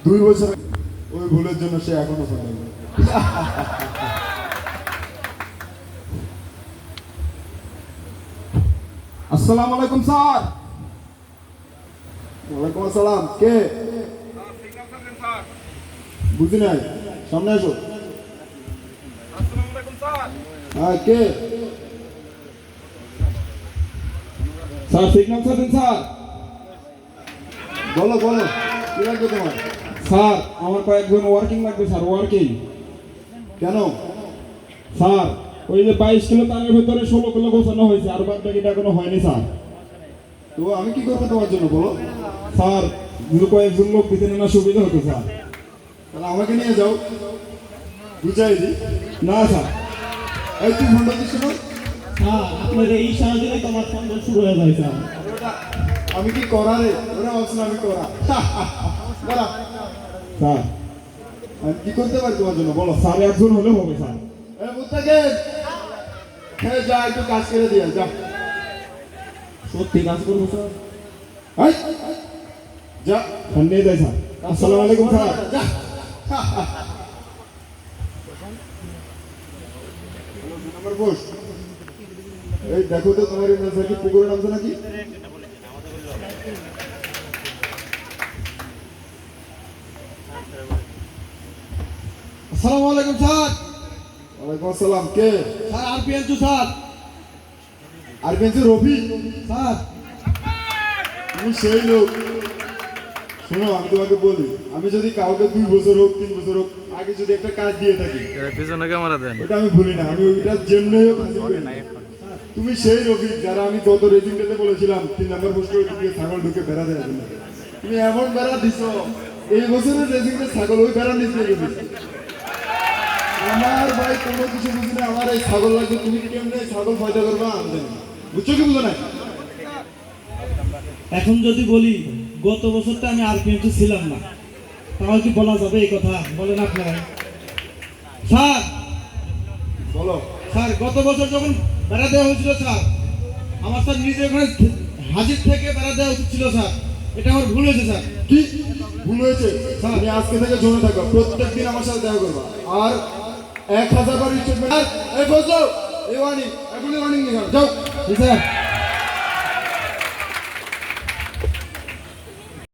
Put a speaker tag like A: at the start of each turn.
A: 2 বছর ওই ভুলের জন্য সে এখনো ফাঁকা। আসসালামু আলাইকুম স্যার। ওয়ালাইকুম আসসালাম। কে? বুঝি নাই, সামনে আসো। হ্যাঁ, কে?
B: স্যার সিগন্যাল স্যার দিন স্যার।
A: বলো বলো, কি লাগবে তোমার?
B: স্যার আমার কয়েকজন ওয়ার্কিং লাগবে স্যার, ওয়ার্কিং।
A: কেন?
B: স্যার ওই যে 22 কিলো তারের ভেতরে 16 কিলো গোছানো হয়েছে, আর বাদ বাকিটা এখনো হয়নি স্যার।
A: তো আমি কি করবো তোমার জন্য বলো?
B: স্যার যদি কয়েকজন লোক দিতে না সুবিধা হতো স্যার।
A: তাহলে আমাকে নিয়ে যাও, বুঝাই দি।
B: না স্যার।
A: এই তুই ফোনটা দিচ্ছ না?
C: হ্যাঁ, আপনার এই সাহায্যে তোমার সন্দেহ শুরু হয়ে যায় স্যার।
A: আমি কি করা রে? ওরা ভাবছিল আমি করা। করা।
B: স্যার
A: আমি কি করতে পারি তোমার জন্য বলো?
B: স্যার একজন হলে হবে স্যার।
A: হ্যাঁ, যা একটু কাজ করে দিয়ে যা।
B: সত্যি কাজ করবো স্যার।
A: এই, যা।
B: স্যার নিয়ে যাই স্যার। আসসালামু আলাইকুম স্যার।
A: যা। নাম্বার বস। এই দেখো তো তোমার কি পুকুরে নামছে নাকি?
C: আসসালামু আলাইকুম স্যার।
A: ওয়ালাইকুম আসসালাম। কে?
C: Sir আরপিএনচু sir.
A: আর বেঞ্চে রবি।
C: স্যার
A: তুমি সেই লোক। শোনো, আমি তোমাকে বলি, আমি যদি কাউকে 2 বছর হোক 3 বছর হোক আগে যদি একটা কাজ দিয়ে থাকি,
D: পিছনে ক্যামেরা দেন।
A: ওটা আমি ভুলি না, আমি ওইটা যেমনি হোক হাসিল করি না। তুমি সেই রবি যারা আমি গত রেজিংটাতে বলেছিলাম 3 নম্বর পোস্টে ঢুকে ছাগল ঢুকে বেড়া দেওয়ার জন্য। তুমি এমন বেড়া দিছো, এই বছরের রেজিংটা ছাগল ওই বেড়া নিচে গেছে। আমার ভাই কোনো কিছু বুঝি না, আমার এই ছাগল লাগবে, তুমি কেমনে ছাগল পয়দা করবা আমি জানি না। বুঝছো কি বুঝো না?
C: এখন যদি বলি গত বছরটা আমি আরপিএনচু ছিলাম না, তাহলে কি বলা যাবে এই কথা? বলেন আপনারা। স্যার
A: বলো।
C: স্যার গত বছর যখন বেড়া দেওয়া হয়েছিল স্যার, আমার স্যার নিজে ওখানে হাজির থেকে বেড়া দেওয়া উচিত ছিল স্যার। এটা আমার ভুল হয়েছে স্যার।
A: কি ভুল হয়েছে? তুমি আজকে থেকে জমে থাকো, প্রত্যেক দিন আমার সাথে দেখা করবা, আর 1000 বার স্টেটমেন্ট। এই বসো, এই ওয়ার্নিং, এখনই ওয়ার্নিং নিয়ে যাও।
C: জি স্যার।